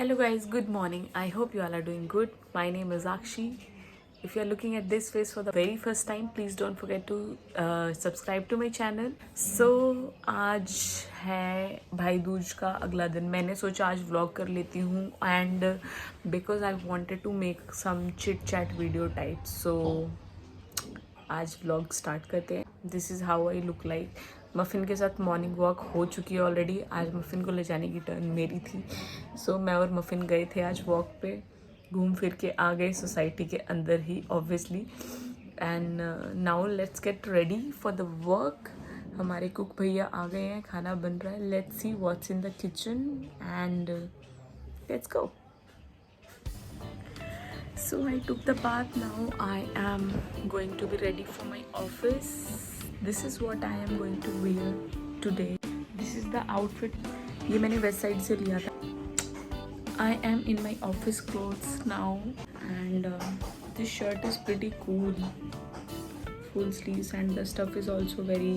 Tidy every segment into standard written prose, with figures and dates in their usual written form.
Hello guys, good morning. I hope you all are doing good. My name is Akshi. If you are looking at this face for the very first time, please don't forget to subscribe to my channel. So आज है भाई दूज का अगला दिन. मैंने सोचा आज vlog कर लेती हूँ and because I wanted to make some chit chat video type. So आज vlog start करते हैं. This is how I look like. Muffin के साथ मॉर्निंग वॉक हो चुकी है ऑलरेडी. आज मफ़िन को ले जाने की टर्न मेरी थी. सो मैं और मफ़िन गए थे आज वॉक पे. घूम फिर के आ गए सोसाइटी के अंदर ही obviously. And now let's get ready for the work. हमारे कुक भैया आ गए हैं, खाना बन रहा है. Let's see what's in the kitchen and let's go. So I took the bath. Now I am going to be ready for my office. This is what I am going to wear today. This is the outfit. ये मैंने west side से लिया था. I am in my office clothes now and this shirt is pretty cool. Full sleeves and the stuff is also very,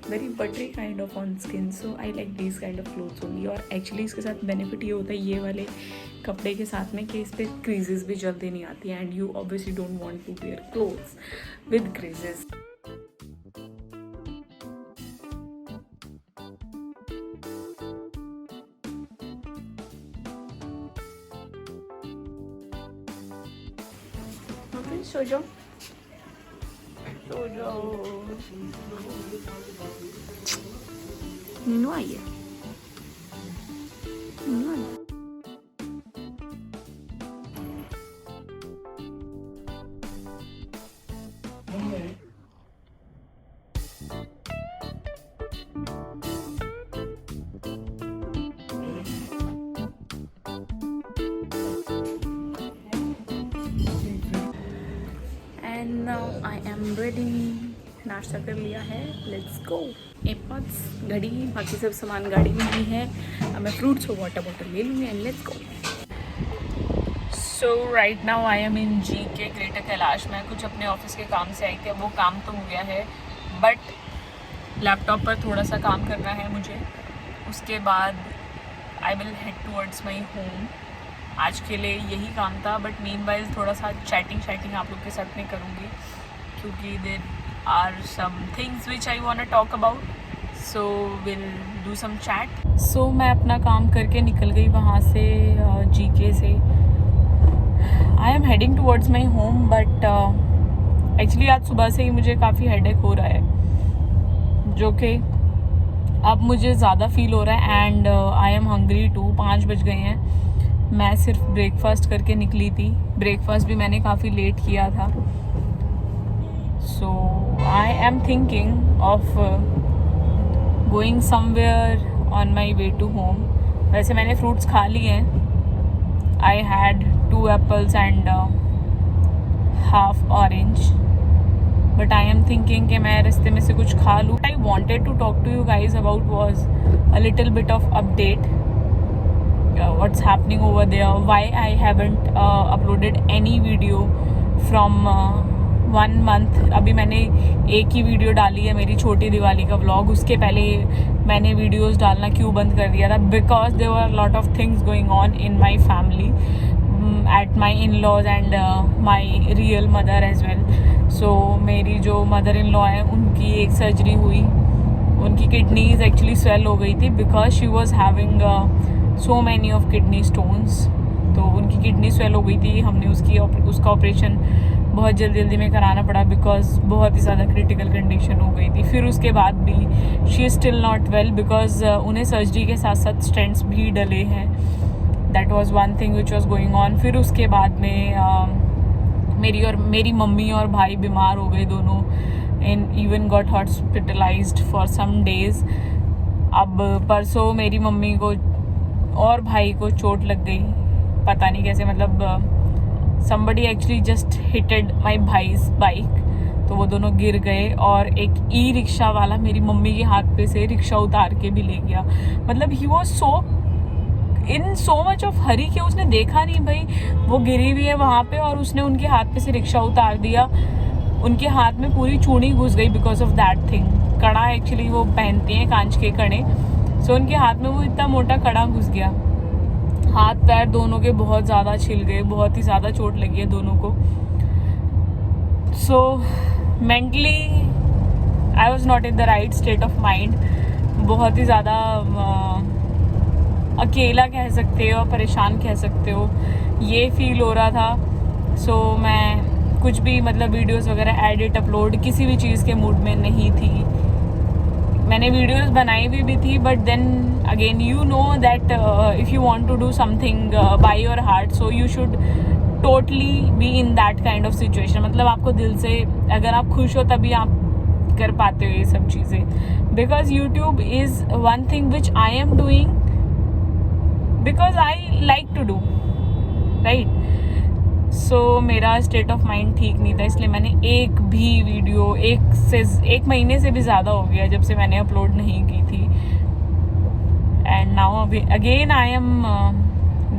very buttery kind of on skin. So I like these kind of clothes only. और actually इसके साथ benefit ये होता है ये वाले कपड़े के साथ में कि इस पर creases भी जल्दी नहीं आती हैं and you obviously don't want to wear clothes with creases. Okay, सो जाओ. नीनू आई है. नीनू आई है. And now I am ready. नाश्ता कर लिया है. Let's go. एयरपॉड्स, घड़ी, बाकी सब सामान गाड़ी में ही है. अब मैं फ्रूट्स और वाटर बॉटल ले लूँगी and let's go. So right now I am in G K Greater Kailash. मैं कुछ अपने ऑफिस के काम से आई थी. अब वो काम तो हो गया है बट लैपटॉप पर थोड़ा सा काम करना है मुझे. उसके बाद I will head towards my home. आज के लिए यही काम था बट मीनवाइल थोड़ा सा चैटिंग आप लोग के साथ में करूँगी क्योंकि there are some things which I want to talk about. So will do some chat. So मैं अपना काम करके निकल गई वहाँ से जीके से. I am heading towards my home but actually आज सुबह से ही मुझे काफ़ी हेडेक हो रहा है जो कि अब मुझे ज़्यादा फील हो रहा है and I am hungry too. 5 बज गए हैं. मैं सिर्फ ब्रेकफास्ट करके निकली थी. ब्रेकफास्ट भी मैंने काफ़ी लेट किया था. So I am thinking of going somewhere on my way to home. वैसे मैंने फ्रूट्स खा लिए हैं. I had 2 apples and half orange but I am thinking कि मैं रास्ते में से कुछ खा लूँ. I wanted to talk to you guys about was a little bit of update. What's happening over there, why I haven't uploaded any video from 1 month. अभी मैंने एक ही वीडियो डाली है मेरी छोटी दिवाली का व्लॉग. उसके पहले मैंने वीडियोस डालना क्यों बंद कर दिया था? Because there were lot of things going on in my family at my in laws and my real mother as well. So मेरी जो मदर इन लॉ है उनकी एक सर्जरी हुई. उनकी किडनीज एक्चुअली स्वेल हो गई थी because she was having so many of kidney stones. तो उनकी किडनी स्वेल हो गई थी. हमने उसका ऑपरेशन बहुत जल्दी में कराना पड़ा बिकॉज बहुत ही ज़्यादा क्रिटिकल कंडीशन हो गई थी. फिर उसके बाद भी she is still not well because उन्हें सर्जरी के साथ साथ स्टेंट्स भी डले हैं. That was one thing which was going on. फिर उसके बाद में मेरी मम्मी और भाई बीमार हो गए दोनों and even got hospitalised for some days. अब परसों मेरी मम्मी को और भाई को चोट लग गई. पता नहीं कैसे, मतलब somebody actually just hitted my भाई's बाइक. तो वो दोनों गिर गए और एक ई रिक्शा वाला मेरी मम्मी के हाथ पे से रिक्शा उतार के भी ले गया. मतलब ही was so much of hurry कि उसने देखा नहीं भाई वो गिरी हुई है वहाँ पे और उसने उनके हाथ पे से रिक्शा उतार दिया. उनके हाथ में पूरी चूड़ी घुस गई बिकॉज ऑफ दैट थिंग. कड़ा एक्चुअली वो पहनती हैं, कांच के कड़े. सो उनके हाथ में वो इतना मोटा कड़ा घुस गया, हाथ पैर दोनों के बहुत ज़्यादा छिल गए, बहुत ही ज़्यादा चोट लगी है दोनों को. सो mentally I was not in the right state of mind. बहुत ही ज़्यादा अकेला कह सकते हो, परेशान कह सकते हो, ये फील हो रहा था. सो मैं कुछ भी मतलब वीडियोस वगैरह एडिट अपलोड किसी भी चीज़ के मूड में नहीं थी. मैंने वीडियोस बनाई भी थी, but then again you know that if you want to do something by your heart, so you should totally be in that kind of situation. मतलब आपको दिल से अगर आप खुश हो तभी आप कर पाते हो ये सब चीज़ें. Because YouTube is one thing which I am doing because I like to do, right. So मेरा स्टेट ऑफ माइंड ठीक नहीं था, इसलिए मैंने एक भी वीडियो एक महीने से भी ज़्यादा हो गया जब से मैंने अपलोड नहीं की थी. And now again I am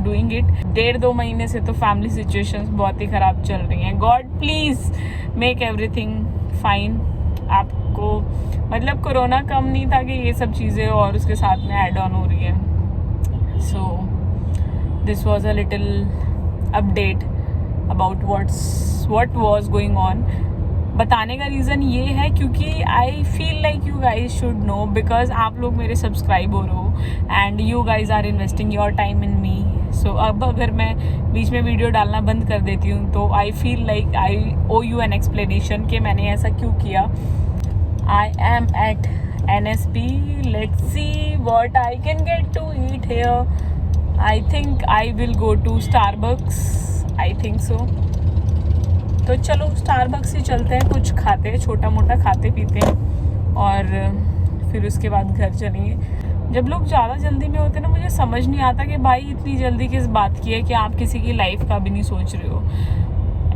doing it. 1.5-2 महीने से तो फैमिली सिचुएशंस बहुत ही ख़राब चल रही हैं. God please make everything fine. आपको मतलब कोरोना कम नहीं था कि ये सब चीज़ें और उसके साथ में ऐड ऑन हो रही हैं. So this was a little update about what was going on. बताने का रीज़न ये है क्योंकि I feel like you guys should know, because आप लोग मेरे सब्सक्राइबर हो and you guys are investing your time in me. So अब अगर मैं बीच में वीडियो डालना बंद कर देती हूँ तो I feel like I owe you an explanation कि मैंने ऐसा क्यों किया. I am at NSP. Let's see what I can get to eat here. I think I will go to Starbucks. I think so. तो चलो Starbucks ही चलते हैं, कुछ खाते हैं, छोटा मोटा खाते पीते हैं और फिर उसके बाद घर चलेंगे. जब लोग ज़्यादा जल्दी में होते हैं ना, मुझे समझ नहीं आता कि भाई इतनी जल्दी किस बात की है कि आप किसी की लाइफ का भी नहीं सोच रहे हो.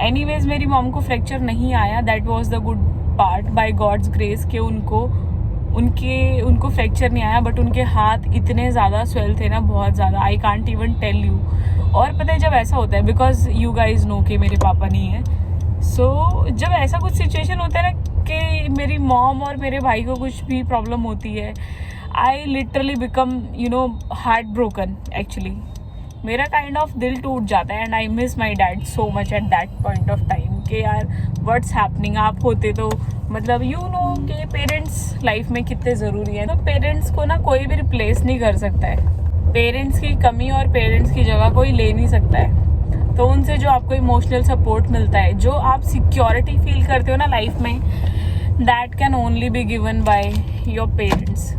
एनीवेज मेरी मॉम को फ्रैक्चर नहीं आया. That was the good part by god's grace कि उनको फ्रैक्चर नहीं आया, बट उनके हाथ इतने ज़्यादा स्वेल थे ना, बहुत ज़्यादा. I can't even tell you. और पता है जब ऐसा होता है, बिकॉज यू गाइज नो कि मेरे पापा नहीं है, सो जब ऐसा कुछ सिचुएशन होता है ना कि मेरी मॉम और मेरे भाई को कुछ भी प्रॉब्लम होती है, I literally become heart broken. Actually मेरा काइंड ऑफ दिल टूट जाता है and I miss my dad so much at that point of time कि यार व्हाट्स हैपनिंग. आप होते तो मतलब यू नो कि पेरेंट्स लाइफ में कितने ज़रूरी है. तो पेरेंट्स को ना कोई भी रिप्लेस नहीं कर सकता है. पेरेंट्स की कमी और पेरेंट्स की जगह कोई ले नहीं सकता है. तो उनसे जो आपको इमोशनल सपोर्ट मिलता है, जो आप सिक्योरिटी फील करते हो ना लाइफ में, that can only be given by your parents.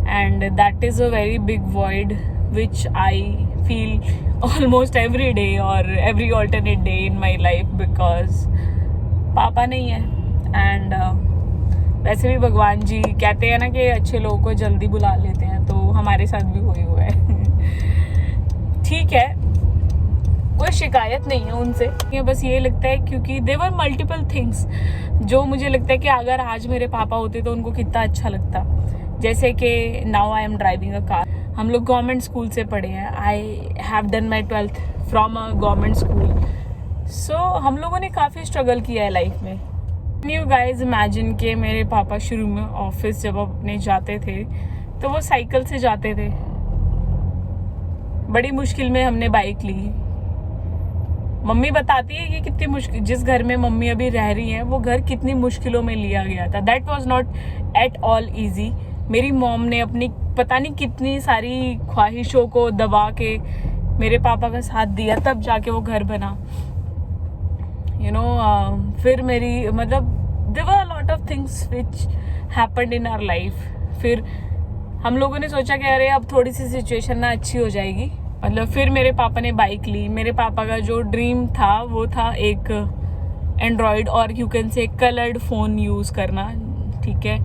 And that is a very big void which I feel almost every day or every alternate day in my life because पापा नहीं है. And वैसे भी भगवान जी कहते हैं ना कि अच्छे लोगों को जल्दी बुला लेते हैं, तो हमारे साथ भी वही हुआ है. ठीक है, कोई शिकायत नहीं है उनसे. ये बस ये लगता है क्योंकि देवर मल्टीपल थिंग्स जो मुझे लगता है कि अगर आज मेरे पापा होते तो उनको कितना अच्छा लगता. जैसे कि now I am driving a car. हम लोग गवर्नमेंट स्कूल से पढ़े हैं. I have done my 12th from a government school. So हम लोगों ने काफ़ी स्ट्रगल किया है लाइफ में. यू गाइज इमेजिन कि मेरे पापा शुरू में ऑफिस जब अपने जाते थे तो वो साइकिल से जाते थे. बड़ी मुश्किल में हमने बाइक ली. मम्मी बताती है कि कितनी मुश्किल, जिस घर में मम्मी अभी रह रही हैं वो घर कितनी मुश्किलों में लिया गया था. That was not at all easy. मेरी मॉम ने अपनी पता नहीं कितनी सारी ख्वाहिशों को दबा के मेरे पापा का साथ दिया, तब जाके वो घर बना. फिर मेरी मतलब there were a lot of things which happened in our life. फिर हम लोगों ने सोचा कि अरे अब थोड़ी सी सिचुएशन ना अच्छी हो जाएगी. मतलब फिर मेरे पापा ने बाइक ली. मेरे पापा का जो ड्रीम था वो था एक एंड्रॉयड और you can say coloured phone use करना. ठीक है,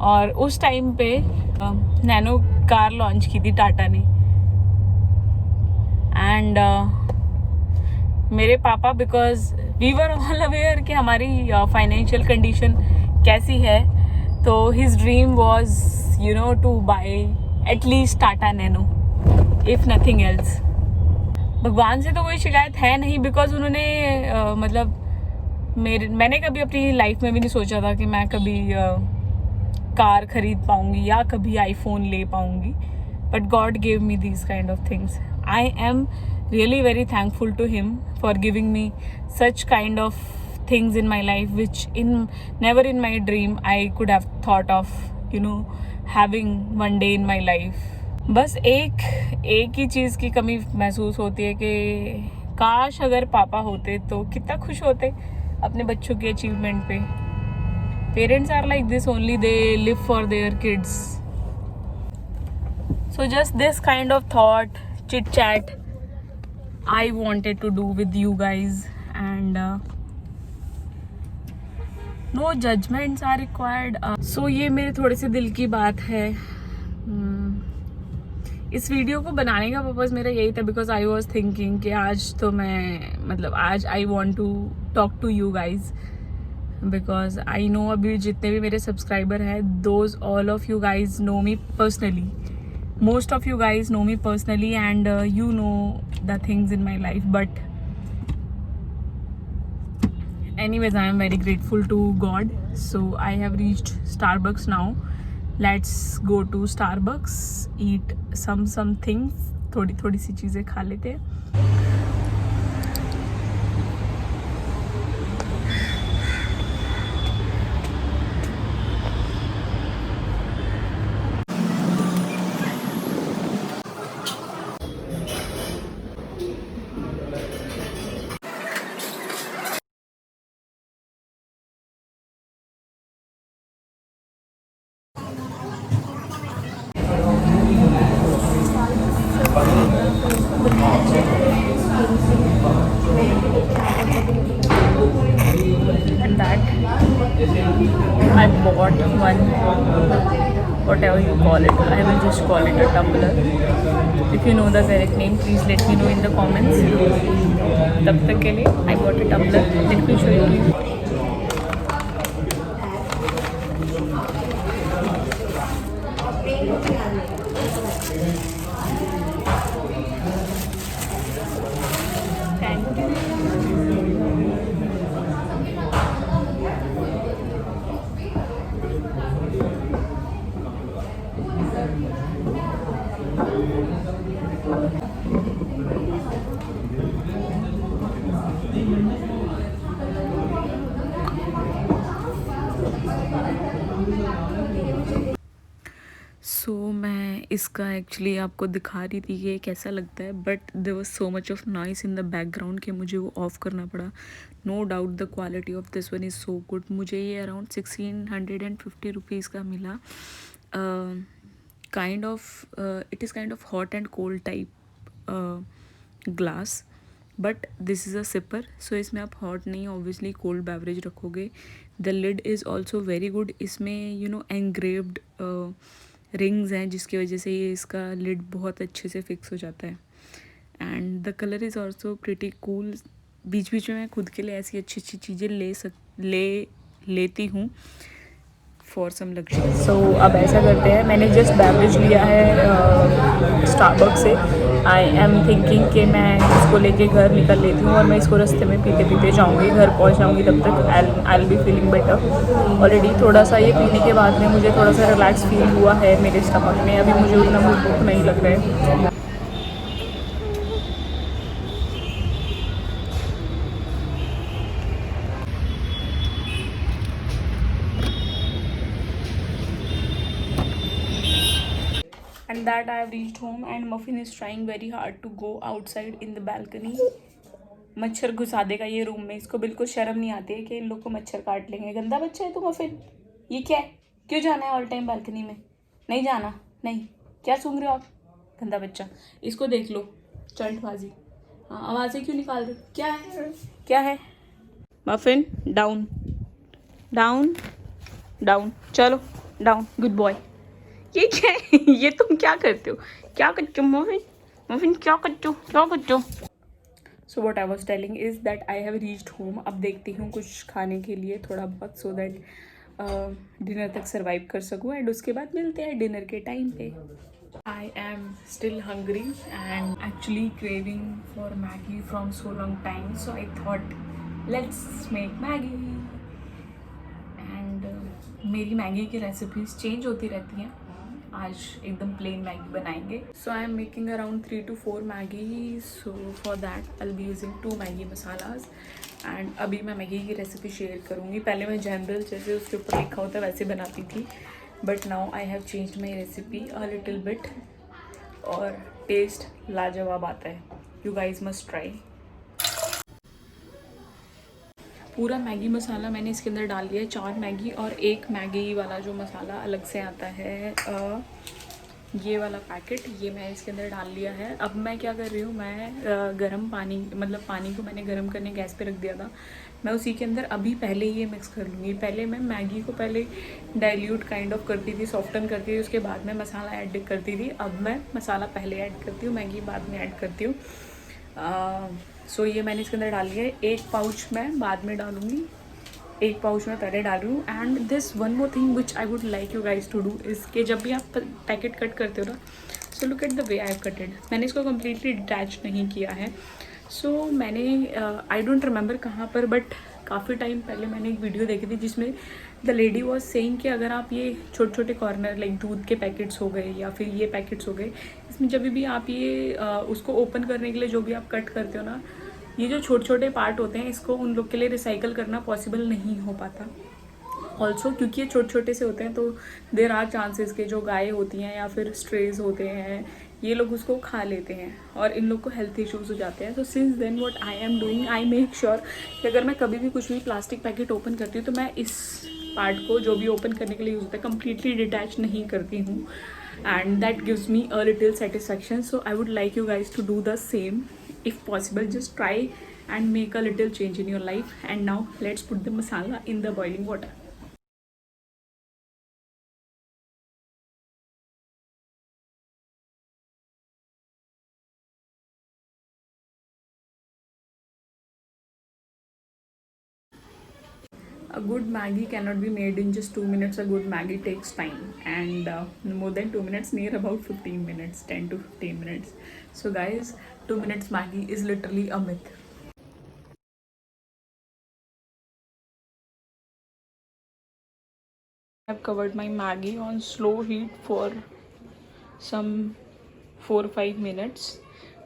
और उस टाइम पे नैनो कार लॉन्च की थी टाटा ने. एंड मेरे पापा, because we were all aware कि हमारी फाइनेंशियल कंडीशन कैसी है, तो his dream was to buy at least Tata nano if nothing else. भगवान से तो कोई शिकायत है नहीं, बिकॉज उन्होंने मैंने कभी अपनी लाइफ में भी नहीं सोचा था कि मैं कभी कार खरीद पाऊंगी या कभी आईफोन ले पाऊंगी, but God gave me these kind of things. I am really very thankful to him for giving me such kind of things in my life which never in my dream I could have thought of, you know, having one day in my life. बस एक ही चीज़ की कमी महसूस होती है कि काश अगर पापा होते तो कितना खुश होते अपने बच्चों के अचीवमेंट पे. Parents are like this only, they live for their kids. So just this kind of thought, chit chat I wanted to do with you guys, and no judgments are required. So ये मेरे थोड़े से दिल की बात है. इस video को बनाने का पर्पज़ मेरा यही था बिकॉज आई वॉज थिंकिंग कि आज तो मैं मतलब आज I want to talk to you guys, because I know अभी जितने भी मेरे सब्सक्राइबर हैं, those all of you guys know me personally. Most of you guys know me personally, and you know the things in my life, but anyways I am very grateful to God. So I have reached Starbucks now. Let's go to Starbucks, eat some things, थोड़ी सी चीज़ें खा लेते हैं. And that I bought one, whatever you call it, I will just call it a tumbler. If you know the correct name, please let me know in the comments. तब तक के लिए I bought a tumbler. Let me show you. सो मैं इसका actually आपको दिखा रही थी कि कैसा लगता है, but there was so much of noise in the background कि मुझे वो ऑफ़ करना पड़ा. No doubt the quality of this one is so good. मुझे ये अराउंड 1650 रुपीज़ का मिला. Kind of it is kind of hot and cold type glass, but this is a sipper. So इसमें आप हॉट नहीं, obviously cold beverage रखोगे. The lid is also very good. इसमें you know एंग्रेव्ड rings हैं जिसकी वजह से ये इसका लिड बहुत अच्छे से फिक्स हो जाता है. And the colour is also pretty cool. बीच बीच में मैं खुद के लिए ऐसी अच्छी अच्छी चीज़ें लेती हूँ फॉर सम लग्जरी. सो अब ऐसा करते हैं, मैंने जस्ट बेवरेज लिया है स्टारबक्स से. आई एम थिंकिंग कि मैं इसको लेके घर निकल लेती हूँ और मैं इसको रास्ते में पीते पीते जाऊँगी, घर पहुँच जाऊँगी. तब तक आई will be feeling better. Already थोड़ा सा ये पीने के बाद में मुझे थोड़ा सा रिलैक्स फील हुआ है मेरे स्टमक में. अभी मुझे उतना भूख नहीं लग रहा है. And that I have reached home, and Muffin is trying very hard to go outside in the balcony. मच्छर घुसा देगा ये रूम में. इसको बिल्कुल शर्म नहीं आती है कि इन लोग को मच्छर काट लेंगे. गंदा बच्चा है तो मफिन. ये क्या है? क्यों जाना है ऑल टाइम बालकनी में? नहीं जाना. नहीं. क्या सूंघ रहे हो आप? गंदा बच्चा. इसको देख लो, चंटबाजी. हाँ, आवाज़ें क्यों निकाल रहे? क्या है? क्या है? Muffin down down down. चलो डाउन. Good boy. ये क्या है? ये तुम क्या करते हो? क्या करते हो मफिन? मफिन क्या करते हो? क्या करते हो? So what I was telling is that I have reached home. अब देखती हूँ कुछ खाने के लिए थोड़ा बहुत, सो दैट डिनर तक सर्वाइव कर सकूँ. एंड उसके बाद मिलते हैं डिनर के टाइम पे. I am still hungry and actually craving for Maggi from so long time. So I thought let's make Maggi. मेरी मैगी की रेसिपीज चेंज होती रहती हैं। आज एकदम प्लेन मैगी बनाएंगे। So I am making around 3 to 4 Maggi. So for that I will be using 2 Maggi masalas. And अभी मैं मैगी की रेसिपी शेयर करूँगी। पहले मैं जनरल जैसे उसके ऊपर लिखा होता है वैसे बनाती थी, but now I have changed my recipe a little bit और टेस्ट लाजवाब आता है। You guys must try. पूरा मैगी मसाला मैंने इसके अंदर डाल दिया है, 4 मैगी और 1 मैगी वाला जो मसाला अलग से आता है, ये वाला पैकेट, ये मैं इसके अंदर डाल लिया है। अब मैं क्या कर रही हूँ, मैं गर्म पानी, मतलब पानी को मैंने गर्म करने गैस पे रख दिया था, मैं उसी के अंदर अभी पहले ये मिक्स कर लूँगी। पहले मैं मैगी को पहले डाइल्यूट काइंड ऑफ करती थी, सॉफ्टन करती थी, उसके बाद मैं मसाला ऐड करती थी। अब मैं मसाला पहले ऐड करती हूँ, मैगी बाद में ऐड करती हूँ। सो ये मैंने इसके अंदर डाल दिया है। 1 पाउच मैं बाद में डालूँगी, 1 पाउच में पहले डाल रही हूँ। And this one more thing which I would like you guys to do is कि जब भी आप पैकेट कट करते हो ना, so look at the way I have cutted. मैंने इसको कम्प्लीटली डिटैच नहीं किया है। सो मैंने आई डोंट रिमेंबर कहाँ पर, बट काफ़ी टाइम पहले मैंने एक वीडियो देखी थी जिसमें द लेडी वॉज सेइंग कि अगर आप ये छोटे छोटे कॉर्नर लाइक दूध के पैकेट्स हो गए या फिर ये पैकेट्स हो गए, इसमें जब भी आप ये उसको ओपन करने के लिए जो भी आप कट करते हो ना, ये जो छोटे छोटे पार्ट होते हैं, इसको उन लोग के लिए रिसाइकल करना पॉसिबल नहीं हो पाता। ऑल्सो क्योंकि ये छोटे छोटे से होते हैं तो देर आर चांसेस के जो गाय होती हैं या फिर स्ट्रेज होते हैं, ये लोग उसको खा लेते हैं और इन लोग को हेल्थ इश्यूज हो जाते हैं। तो since then what I am doing, I make sure कि अगर मैं कभी भी कुछ भी प्लास्टिक पैकेट ओपन करती हूँ तो मैं इस पार्ट को जो भी ओपन करने के लिए यूज़ होता है कम्प्लीटली डिटैच नहीं करती हूँ। And that gives me a little satisfaction. So I would like you guys to do the same if possible. Just try and make a little change in your life. And now let's put the masala in the boiling water. A good Maggi cannot be made in just 2 minutes. A good Maggi takes time, and more than 2 minutes, near about 15 minutes, 10 to 15 minutes. So guys, 2 minutes Maggi is literally a myth. I've covered my Maggi on slow heat for some 4-5 minutes.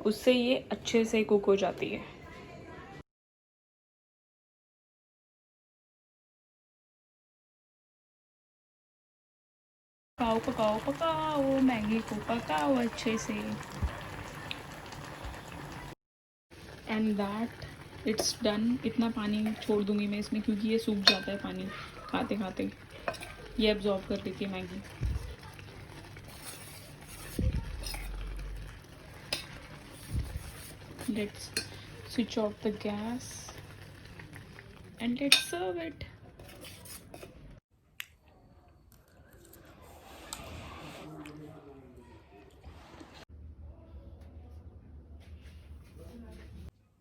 उससे ये अच्छे से cook हो जाती है। पकाओ पकाओ पकाओ, मैगी को पकाओ अच्छे से। And that it's done. इतना पानी छोड़ दूंगी मैं इसमें क्योंकि ये सूख जाता है पानी खाते खाते, ये एब्जॉर्ब कर लेती है Maggi. Let's switch off the gas and let's serve it.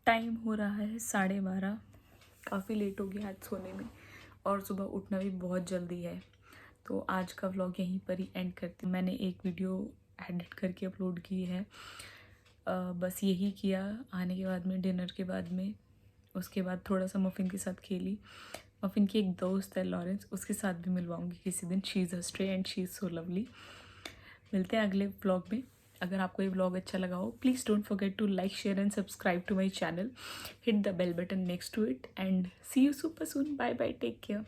Time हो रहा है 12:30। काफ़ी लेट हो गया आज सोने में और सुबह उठना भी बहुत जल्दी है। तो आज का व्लॉग यहीं पर ही एंड करती हूँ। मैंने एक वीडियो एडिट करके अपलोड की है, बस यही किया। आने के बाद में, डिनर के बाद में, उसके बाद थोड़ा सा मफ़िन के साथ खेली। मफ़िन की एक दोस्त है लॉरेंस, उसके साथ भी मिलवाऊंगी किसी दिन। She is a stray and she is so lovely. मिलते हैं अगले व्लॉग में। अगर आपको ये व्लॉग अच्छा लगा हो, please don't forget to like, share and subscribe to my channel. Hit the bell button next to it and see you super soon. Bye bye, take care.